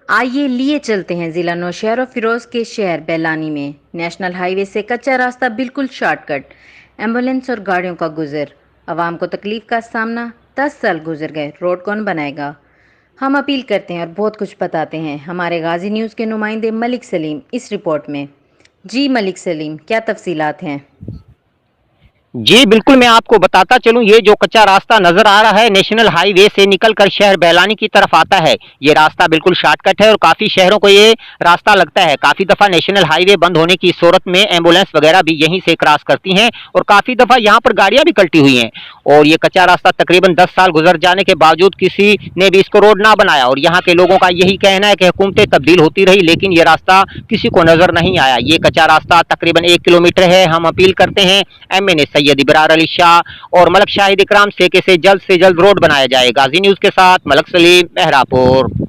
आइए लिए चलते हैं जिला नौशहर और फिरोज के शहर बैलानी में। नेशनल हाईवे से कच्चा रास्ता बिल्कुल शॉर्टकट, एम्बुलेंस और गाड़ियों का गुजर, आवाम को तकलीफ का सामना। 10 साल गुजर गए, रोड कौन बनाएगा? हम अपील करते हैं और बहुत कुछ बताते हैं। हमारे गाजी न्यूज़ के नुमाइंदे मलिक सलीम इस रिपोर्ट में। जी मलिक सलीम, क्या तफसीलात हैं? जी बिल्कुल, मैं आपको बताता चलूँ, ये जो कच्चा रास्ता नज़र आ रहा है नेशनल हाईवे से निकलकर शहर बैलानी की तरफ आता है। ये रास्ता बिल्कुल शॉर्टकट है और काफ़ी शहरों को ये रास्ता लगता है। काफ़ी दफ़ा नेशनल हाईवे बंद होने की सूरत में एम्बुलेंस वगैरह भी यहीं से क्रॉस करती हैं और काफ़ी दफ़ा यहाँ पर गाड़ियाँ भी कल्टी हुई हैं। और ये कच्चा रास्ता तकरीबन 10 साल गुजर जाने के बावजूद किसी ने भी इसको रोड ना बनाया और यहाँ के लोगों का यही कहना है कि हुकूमतें तब्दील होती रही लेकिन ये रास्ता किसी को नज़र नहीं आया। ये कच्चा रास्ता तकरीबन 1 किलोमीटर है। हम अपील करते हैं एमएनए सैयद इबरार अली शाह और मलक शाहिद इकराम से कि से जल्द रोड बनाया जाए। गाजी न्यूज़ के साथ मलक सलीम, बहरापुर।